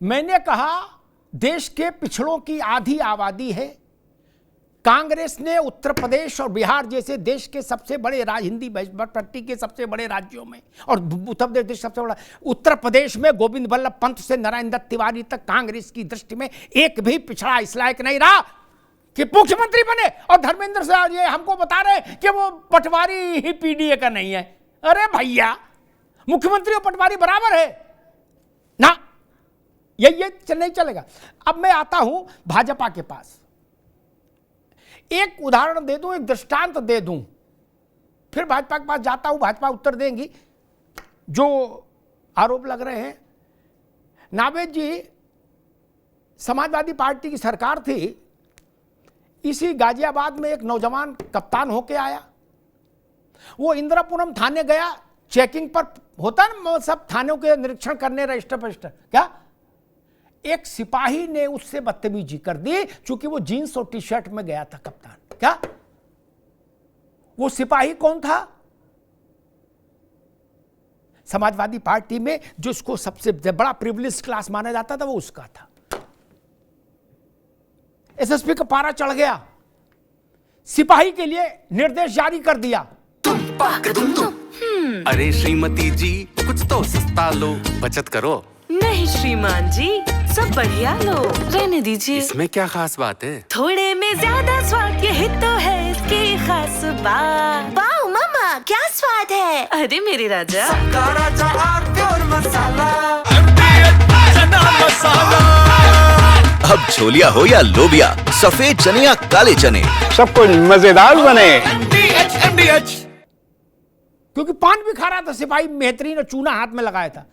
मैंने कहा देश के पिछड़ों की आधी आबादी है। कांग्रेस ने उत्तर प्रदेश और बिहार जैसे देश के सबसे बड़े हिंदी पट्टी के सबसे बड़े राज्यों में और उत्तर प्रदेश सबसे बड़ा उत्तर प्रदेश में गोविंद बल्लभ पंत से नारायण दत्त तिवारी तक कांग्रेस की दृष्टि में एक भी पिछड़ा इस लायक नहीं रहा कि मुख्यमंत्री बने। और धर्मेंद्र से ये हमको बता रहे कि वो पटवारी ही पीडीए का नहीं है। अरे भैया, मुख्यमंत्री और पटवारी बराबर है ना, ये नहीं चलेगा। अब मैं आता हूं भाजपा के पास, एक उदाहरण दे दूं, एक दृष्टांत दे दूं, फिर भाजपा के पास जाता हूं, भाजपा उत्तर देंगी। जो आरोप लग रहे हैं, नावेद जी, समाजवादी पार्टी की सरकार थी, इसी गाजियाबाद में एक नौजवान कप्तान होके आया। वो इंदिरापुरम थाने गया, चेकिंग पर होता ना सब थानों के निरीक्षण करने, रजिस्टर रजिस्टर, क्या एक सिपाही ने उससे बदतमीजी कर दी, चूंकि वो जीन्स और टी शर्ट में गया था कप्तान। क्या वो सिपाही कौन था? समाजवादी पार्टी में जो इसको सबसे बड़ा प्रिविलेज क्लास माना जाता था, वो उसका था। एसएसपी का पारा चढ़ गया, सिपाही के लिए निर्देश जारी कर दिया। अरे श्रीमती जी, कुछ तो सस्ता लो, बचत करो। नहीं श्रीमान जी, सब बढ़िया लो, रहने दीजिए। इसमें क्या खास बात है? थोड़े में ज्यादा स्वाद, यही तो है इसकी खास बात। वाओ मामा, क्या स्वाद है। अरे मेरे राजा, अब छोलिया हो या लोबिया, सफेद चने या काले चने, सब कुछ मजेदार बने। क्योंकि पान भी खा रहा था सिपाही, बेहतरीन चूना हाथ में लगाया था।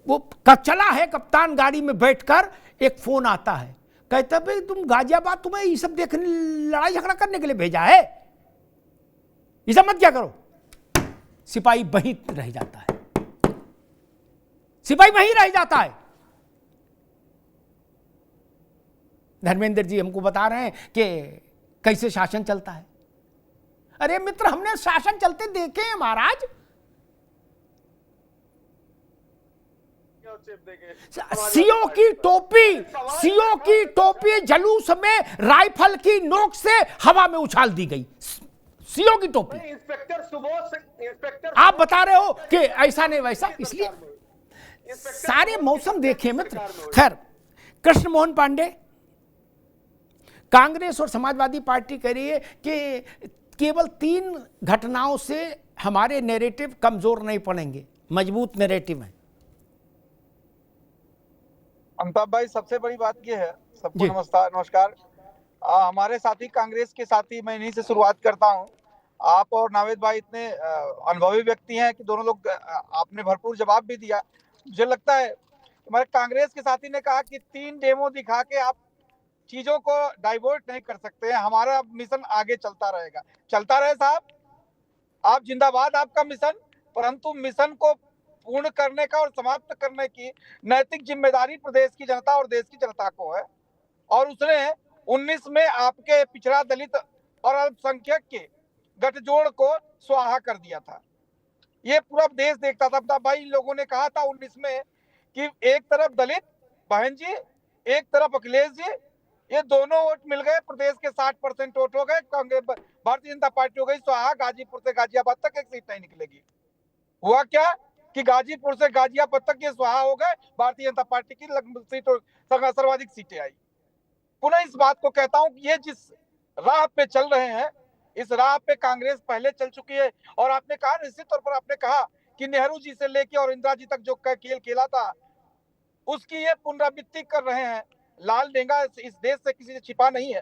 वो चला है कप्तान गाड़ी में बैठकर, एक फोन आता है, कहता भाई तुम गाजियाबाद, तुम्हें ये सब देखने, लड़ाई झगड़ा करने के लिए भेजा है, ये सब मत क्या करो। सिपाही वहीं रह जाता है, सिपाही वहीं रह जाता है। धर्मेंद्र जी हमको बता रहे हैं कि कैसे शासन चलता है। अरे मित्र, हमने शासन चलते देखे हैं महाराज। सीओ की टोपी जुलूस में राइफल की नोक से हवा में उछाल दी गई। सीओ की टोपी। आप बता रहे हो कि ऐसा नहीं वैसा, इसलिए सारे मौसम देखे मित्र। खैर, कृष्ण मोहन पांडे, कांग्रेस और समाजवादी पार्टी कह रही है कि केवल 3 घटनाओं से हमारे नैरेटिव कमजोर नहीं पड़ेंगे, मजबूत नैरेटिव है। अमिताभ भाई, सबसे बड़ी बात यह है, सबको नमस्कार। हमारे साथी कांग्रेस के साथी, मैं इन्हीं से शुरुआत करता हूं। आप और नावेद भाई इतने अनुभवी व्यक्ति हैं कि दोनों लोग, आपने भरपूर जवाब भी दिया। मुझे लगता है हमारे कांग्रेस के साथी ने कहा कि 3 डेमो दिखा के आप चीजों को डाइवर्ट नहीं कर सकते हैं, हमारा मिशन आगे चलता रहेगा। चलता रहे साहब, आप जिंदाबाद, आपका मिशन, परंतु मिशन को पूर्ण करने का और समाप्त करने की नैतिक जिम्मेदारी प्रदेश की जनता और देश की जनता को है। और उसने 19 में आपके पिछड़ा, दलित और अल्पसंख्यक के गठजोड़ को स्वाहा कर दिया था। ये पूरा देश देखता था। भाई लोगों ने कहा था 19 में कि एक तरफ दलित बहन जी, एक तरफ अखिलेश जी, ये दोनों वोट मिल गए, प्रदेश के 60% वोट हो गए, कांग्रेस भारतीय जनता पार्टी हो गई स्वाहा। गाजीपुर से गाजियाबाद तक एक सीट नहीं निकलेगी। हुआ क्या कि गाजीपुर से गाजियाबाद तक ये स्वाहा हो गए, भारतीय जनता पार्टी की सीटों सर्वाधिक सीटें आई। पुनः इस बात को कहता हूं कि ये जिस राह पे चल रहे हैं, इस राह पे कांग्रेस पहले चल चुकी है। और आपने कहा, निश्चित तौर पर आपने कहा कि नेहरू जी से लेके और इंदिरा जी तक जो खेल खेला था, उसकी ये पुनरावृत्ति कर रहे हैं। लाल डेंगा इस देश से किसी से छिपा नहीं है।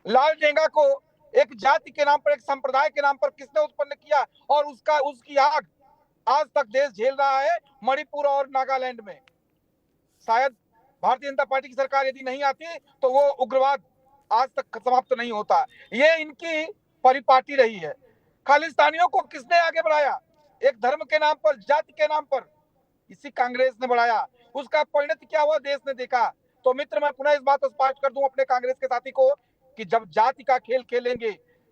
लाल डेंगा को एक जाति के नाम पर, एक संप्रदाय के नाम पर किसने उत्पन्न किया, और उसकी आग आज तक देश झेल रहा है। मणिपुर और नागालैंड में शायद भारतीय जनता पार्टी की सरकार यदि नहीं आती तो वो उग्रवाद आज तक समाप्त नहीं होता। ये इनकी परिपाटी रही है। खालिस्तानियों को किसने आगे बढ़ाया? एक धर्म के नाम पर, जाति के नाम पर, इसी कांग्रेस ने बढ़ाया। उसका परिणति क्या हुआ, देश ने देखा। तो मित्र, मैं पुनः इस बात को स्पष्ट कर दूं अपने कांग्रेस के साथी को कि जब जाति का खेल खेलेंगे,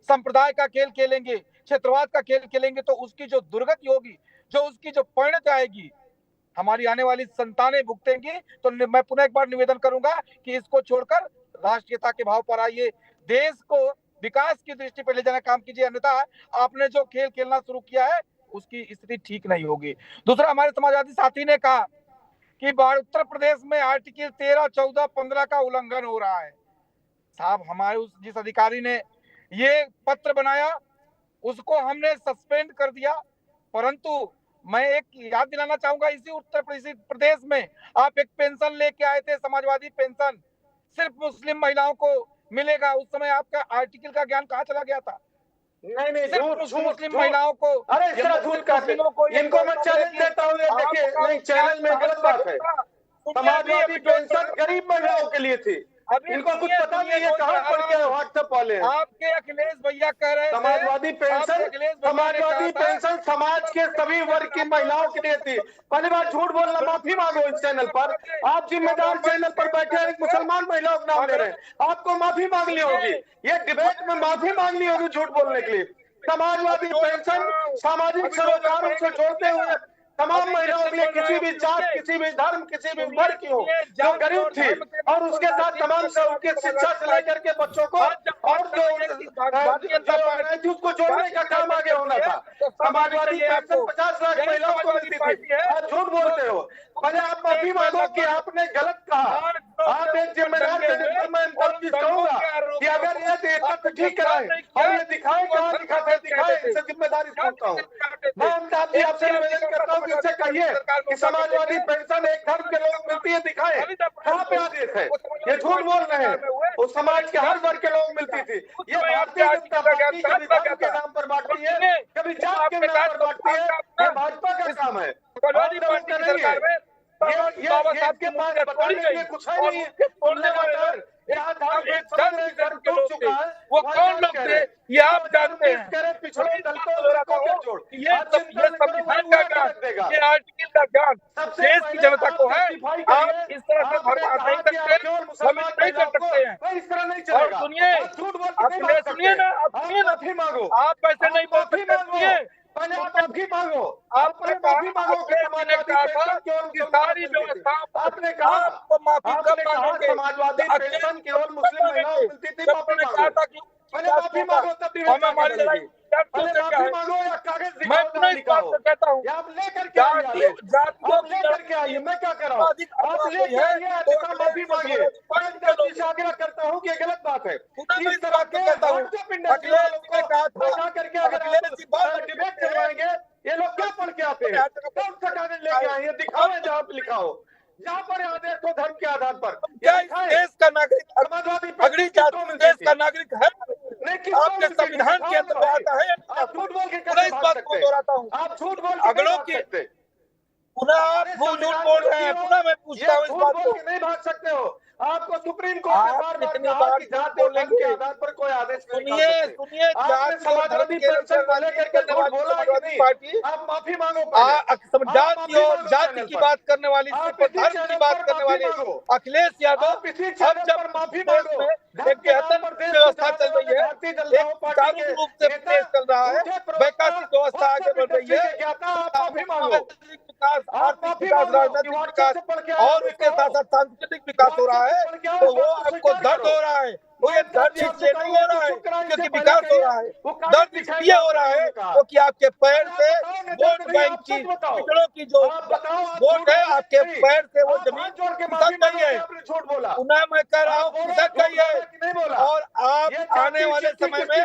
संप्रदाय का खेल खेलेंगे, क्षेत्रवाद का खेल खेलेंगे, तो उसकी जो दुर्गति होगी, जो उसकी जो परिणति आएगी, हमारी आने वाली संतानें भुगतेंगी। तो मैं पुनः एक बार निवेदन करूंगा कि इसको छोड़कर राष्ट्रीयता के भाव पर आइए, देश को विकास की दृष्टि पर ले जाने का काम कीजिए, अन्यथा आपने जो खेल खेलना शुरू किया है उसकी स्थिति ठीक नहीं होगी। दूसरा, हमारे समाजवादी साथी ने कहा कि उत्तर प्रदेश में आर्टिकल 13, 14, 15 का उल्लंघन हो रहा है। साहब, हमारे जिस अधिकारी ने ये पत्र बनाया उसको हमने सस्पेंड कर दिया, परंतु मैं एक याद दिलाना चाहूंगा, इसी उत्तर प्रदेश में आप एक पेंशन लेके आए थे, समाजवादी पेंशन, सिर्फ मुस्लिम महिलाओं को मिलेगा। उस समय आपका आर्टिकल का ज्ञान कहाँ चला गया था? नहीं, झूठ मुस्लिम महिलाओं को, अरे इस तरह झूठ कहते हो। इनको मैं चैलेंज देता हूँ, देखिए, नहीं, चैलेंज में गलत बात है। समाजवादी पेंशन गरीब महिलाओं के लिए थी, इनको कुछ पता नहीं है कहाँ पढ़ के व्हाट्सएप वाले हैं। आपके अखिलेश भैया कह रहे हैं समाजवादी पेंशन समाज के सभी वर्ग की महिलाओं के लिए थी। पहली बार झूठ बोलना, माफी मांगो इस चैनल पर। आप जिम्मेदार चैनल पर बैठे हैं, एक मुसलमान महिलाओं का नाम ले रहे हैं, आपको माफी मांगनी होगी, ये डिबेट में माफी मांगनी होगी झूठ बोलने के लिए। समाजवादी पेंशन सामाजिक सरोकारों से जोड़ते हुए तमाम महिलाओं के लिए, किसी भी जात, किसी भी धर्म, किसी भी वर्ग की हो, जो गरीब थी, और उसके साथ तमाम से उनकी शिक्षा से लेकर के बच्चों को और जो उसको जोड़ने का काम आगे होना था। समाजवादी पेंशन 50 लाख महिलाओं को मिलती थी, आप झूठ बोलते हो। पहले आप माफी मांगो कि आपने गलत कहा। आप एक जिम्मेदार चैनल, मैं कहूंगा कि अगर ये तथ्य ठीक कराए और ये दिखाए कहाँ लिखा था, दिखाए, इससे जिम्मेदारी समझता हूँ मैं। आपसे निवेदन करता हूँ कि इससे कहिए कि समाजवादी पेंशन एक धर्म के लोग मिलती है, दिखाए कहाँ पे आदेश है। ये झूठ बोल रहे हैं, वो समाज के हर वर्ग के लोग मिलती थी। ये भारतीय जनता पार्टी कभी धर्म के नाम पर बांटती है, कभी जात के नाम पर बांटती है, ये भाजपा का काम है। ये के पास बताने के लिए कुछ है नहीं है। वो कौन लोग थे ये आप जानते हैं। पिछड़े दलितों को ये संविधान का ज्ञान, ये आर्टिकल का ज्ञान देश की जनता को है। आप इस तरह से बर्बाद नहीं सकते, समिट नहीं कर सकते हैं। इस तरह नहीं और सुनिए, सुनिए ना, माफी मांगो, आप ऐसे नहीं बोल सकते। सुनिए, पहले आप माफी मांगो, आपने मांगो कि कहा था कि सारी व्यवस्था आपने कहा आपको माफी कब मांगोगे। समाजवादी पेंशन केवल मुस्लिम महिलाओं को मिलती थी, माफी कहा था कि पहले माफी मांगो, तब हमें हमारी लड़ाई माफी मांगो या कागज मैं दिखाओ। इस बात को कहता हूँ, आप लेकर के आइए, आप लेकर के आइए, मैं क्या कर रहा हूँ, आप लेकर आइए, माफी मांगिए। मैं आग्रह करता हूँ कि ये गलत बात है। इस तरह के व्हाट्सएप इंडस्ट्री वालों को बैठा करके अगर डिबेट करवाएंगे, ये लोग क्या पढ़ के आते हैं, कौन सा कागज लेके आए, ये दिखाओ जहाँ पे लिखा हो, जहाँ पर आदेश हो धर्म के आधार पर। क्या देश का नागरिक समाजवादी अगली जाति में देश का नागरिक है? आपके संविधान के अंतर्गत आता है। आप झूठ बोल के इस बात को दोहराता हूँ, आप झूठ बोल के अगलों की पुनः आप झूठ बोल रहे हैं। पुनः मैं पूछता हूँ इस बात को, नहीं भाग सकते हो। आपको सुप्रीम कोर्ट ने बार-बार कहा कि जात और धर्म के आधार पर कोई आदेश नहीं। सुनिए, समाजवादी पेंशन को लेकर के झूठ बोला कि नहीं, पार्टी आप माफी मांगो। जाति की बात करने वाली, धर्म की बात करने वाली अखिलेश यादव, अब जब माफी मांगो, एक बेहतर व्यवस्था चल रही है, कानूनी रूप से देश चल रहा है, वैकल्पिक व्यवस्था आगे बढ़ रही है, माफी मांगो, विकास, आर्थिक विकास, राजनीतिक विकास और उसके साथ साथ सांस्कृतिक विकास हो रहा है, तो वो आपको दर्द हो रहा है। वो ये दर्द इसलिए नहीं हो रहा है क्योंकि विकास हो रहा है, दर्द इसलिए हो रहा है क्योंकि आपके पैर से वोट बैंक की, पिछड़ों की जो वोट है, आपके पैर से वो जमीन खिसक गई है। पुनः मैं कह रहा हूँ, खिसक गई है। और आप आने वाले समय में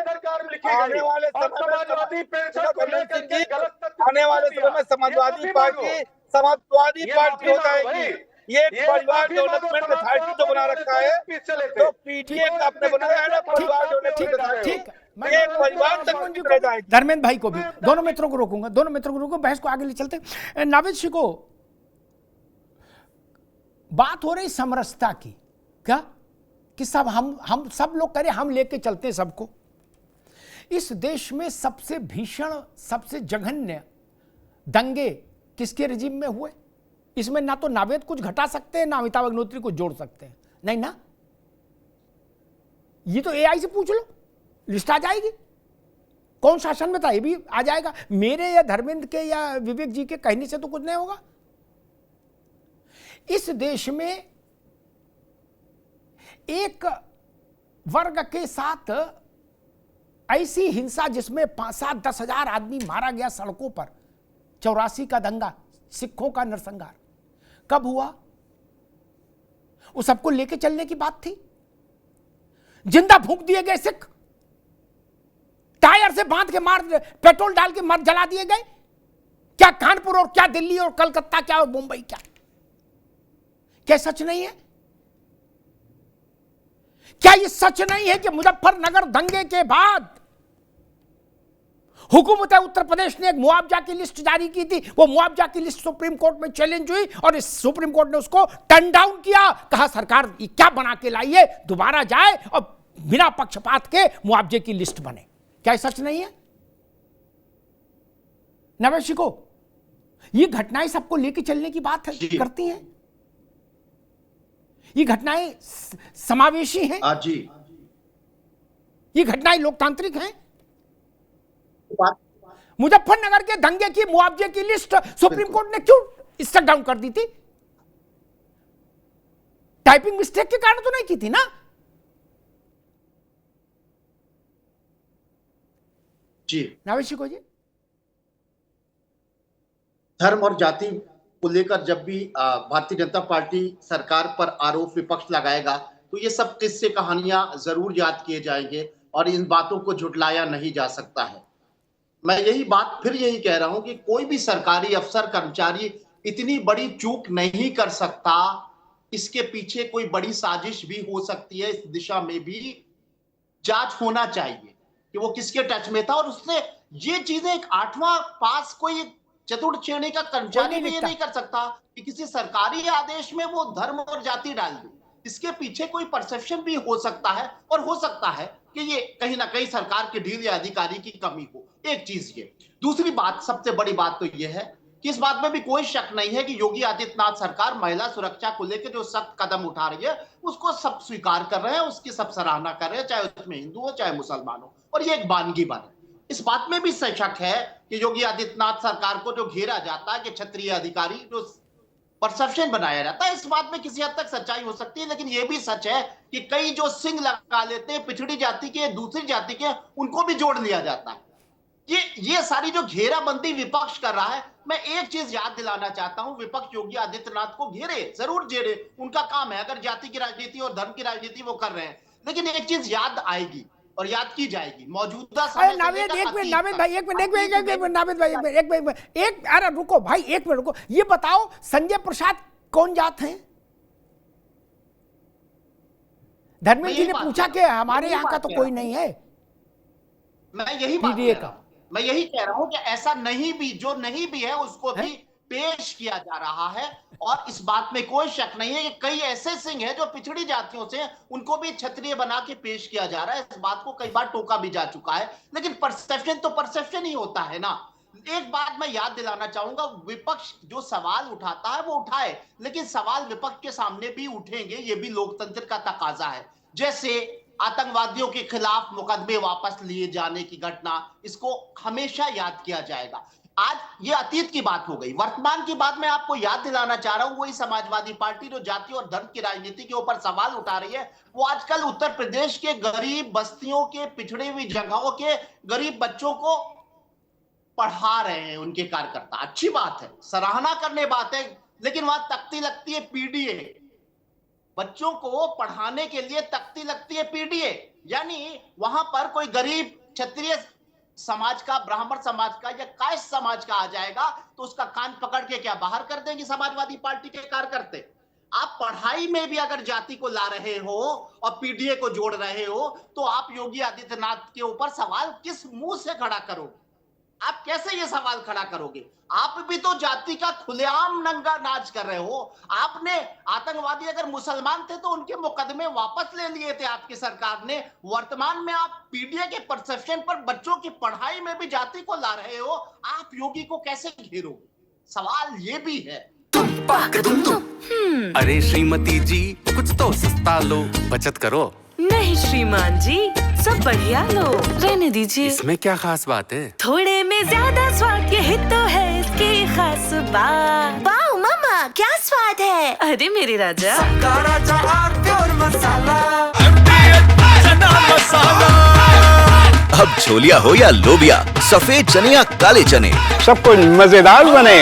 समाजवादी पार्टी हो जाएगी। ये परिवार डेवलपमेंट अथॉरिटी जो बना रखा है, तो पीटीए का आपने बनाया है ना, परिवार डेवलपमेंट। ठीक, मैं परिवार तक रह जाएगी। धर्मेंद्र भाई को भी, दोनों मित्रों को रोकूंगा, दोनों मित्रों को रोको, बहस को आगे ले चलते। नावेद सिंह को बात हो रही समरसता की, क्या कि सब हम सब लोग करें, हम लेके चलते हैं सबको। इस देश में सबसे भीषण, सबसे जघन्य दंगे किसके रिजीम में हुए? इसमें ना तो नावेद कुछ घटा सकते हैं, ना अमिताभ अग्निहोत्री कुछ जोड़ सकते हैं। नहीं ना, ये तो एआई से पूछ लो, लिस्ट आ जाएगी। कौन शासन में था ये भी आ जाएगा। मेरे या धर्मेंद्र के या विवेक जी के कहने से तो कुछ नहीं होगा। इस देश में एक वर्ग के साथ ऐसी हिंसा जिसमें 5-7-10 हजार आदमी मारा गया सड़कों पर, 84 का दंगा, सिखों का नरसंहार कब हुआ? वो सबको लेके चलने की बात थी। जिंदा फूंक दिए गए सिख, टायर से बांध के मार, पेट्रोल डाल के मार जला दिए गए। क्या कानपुर और क्या दिल्ली और कलकत्ता क्या और मुंबई क्या सच नहीं है? क्या ये सच नहीं है कि मुजफ्फरनगर दंगे के बाद हुकूमत उत्तर प्रदेश ने एक मुआवजा की लिस्ट जारी की थी? वो मुआवजा की लिस्ट सुप्रीम कोर्ट में चैलेंज हुई और इस सुप्रीम कोर्ट ने उसको टर्न डाउन किया। कहा सरकार ये क्या बना के लाई है, दोबारा जाए और बिना पक्षपात के मुआवजे की लिस्ट बने। क्या ये सच नहीं है? नवेशी को ये घटनाएं सबको लेके चलने की बात करती हैं। ये घटनाएं समावेशी हैं जी, ये घटनाएं लोकतांत्रिक हैं। मुजफ्फरनगर के दंगे की मुआवजे की लिस्ट सुप्रीम कोर्ट ने क्यों स्टक डाउन कर दी थी? टाइपिंग मिस्टेक के कारण तो नहीं की थी ना? जी नावेशी को जी, धर्म और जाति को लेकर जब भी भारतीय जनता पार्टी सरकार पर आरोप विपक्ष लगाएगा तो ये सब किस्से कहानियां जरूर याद किए जाएंगे और इन बातों को झुटलाया नहीं जा सकता है। मैं यही कह रहा हूं कि कोई भी सरकारी अफसर कर्मचारी इतनी बड़ी चूक नहीं कर सकता। इसके पीछे कोई बड़ी साजिश भी हो सकती है। इस दिशा में भी जांच होना चाहिए कि वो किसके टच में था और उसने ये चीजें, एक 8वां पास कोई चतुर्थ श्रेणी का कर्मचारी भी ये नहीं कर सकता कि किसी सरकारी आदेश में वो धर्म और जाति डाल दे। इसके पीछे कोई परसेप्शन भी हो सकता है और हो सकता है कि ये कहीं ना कहीं सरकार की ढील या अधिकारी की कमी हो। एक चीज ये। दूसरी बात, सबसे बड़ी बात तो ये है कि इस बात में भी कोई शक नहीं है कि योगी आदित्यनाथ सरकार महिला सुरक्षा को लेकर जो सख्त कदम उठा रही है उसको सब स्वीकार कर रहे हैं, उसकी सब सराहना कर रहे हैं, चाहे उसमें हिंदू हो चाहे मुसलमान हो, और ये एक वानगी बने। इस बात में भी शक है कि योगी आदित्यनाथ सरकार को जो घेरा जाता है कि क्षत्रिय अधिकारी, जो परसेप्शन बनाया जाता है, इस बात में किसी हद तक सच्चाई हो सकती है। लेकिन यह भी सच है कि कई जो सिंह लगा लेते हैं पिछड़ी जाति के, दूसरी जाति के, उनको भी जोड़ लिया जाता है। ये सारी जो घेराबंदी विपक्ष कर रहा है, मैं एक चीज याद दिलाना चाहता हूं, विपक्ष योगी आदित्यनाथ को घेरे, जरूर घेरे, उनका काम है। अगर जाति की राजनीति और धर्म की राजनीति वो कर रहे हैं, लेकिन एक चीज याद आएगी और याद की जाएगी। मौजूदा समय नावेद भाई अरे रुको भाई, एक मिनट रुको। ये बताओ संजय प्रसाद कौन जात हैं? धर्मेंद्र जी ने पूछा कि हमारे यहाँ का तो कोई नहीं है। मैं यही कह रहा हूं कि ऐसा नहीं भी, जो नहीं भी है उसको भी पेश किया जा रहा है। और इस बात में कोई शक नहीं है कि कई ऐसे सिंह हैं जो पिछड़ी जातियों से, उनको भी क्षत्रिय बना के पेश किया जा रहा है। इस बात को कई बार टोका भी जा चुका है, लेकिन परसेप्शन तो परसेप्शन ही होता है ना। एक बात मैं याद दिलाना चाहूंगा, विपक्ष जो सवाल उठाता है वो उठाए, लेकिन सवाल विपक्ष के सामने भी उठेंगे, ये भी लोकतंत्र का तकाजा है। जैसे आतंकवादियों के खिलाफ मुकदमे वापस लिए जाने की घटना, इसको हमेशा याद किया जाएगा। आज ये अतीत की बात हो गई। वर्तमान की बात मैं आपको याद दिलाना चाह रहा हूं, वही समाजवादी पार्टी जो जाति और धर्म की राजनीति के ऊपर सवाल उठा रही है, वो आजकल उत्तर प्रदेश के गरीब बस्तियों के, पिछड़ी हुई जगहों के गरीब बच्चों को पढ़ा रहे हैं उनके कार्यकर्ता। अच्छी बात है, सराहना करने बात है, लेकिन वहां तख्ती लगती है पीडीए। बच्चों को पढ़ाने के लिए तख्ती लगती है पीडीए, यानी वहां पर कोई गरीब क्षत्रिय समाज का, ब्राह्मण समाज का या कायस्थ समाज का आ जाएगा तो उसका कान पकड़ के क्या बाहर कर देंगे समाजवादी पार्टी के कार्यकर्ता। आप पढ़ाई में भी अगर जाति को ला रहे हो और पीडीए को जोड़ रहे हो, तो आप योगी आदित्यनाथ के ऊपर सवाल किस मुंह से खड़ा करोगे? आप कैसे ये सवाल खड़ा करोगे? आप भी तो जाति का खुलेआम नंगा नाच कर रहे हो। आपने आतंकवादी अगर मुसलमान थे तो उनके मुकदमे वापस ले लिए थे आपकी सरकार ने। वर्तमान में आप पीडीए के परसेप्शन पर बच्चों की पढ़ाई में भी जाति को ला रहे हो। आप योगी को कैसे घेरोगे? सवाल ये भी है। अरे श्रीमती जी, कुछ तो सस्ता लो, बचत करो। नहीं श्रीमान जी, सब बढ़िया लो, रहने दीजिए। इसमें क्या खास बात है? थोड़े में ज्यादा स्वाद, यही तो है इसकी खास बात। वाओ मामा, क्या स्वाद है? अरे मेरे राजा, अब छोलिया हो या लोबिया, सफेद चने या काले चने, सब कुछ मजेदार बने।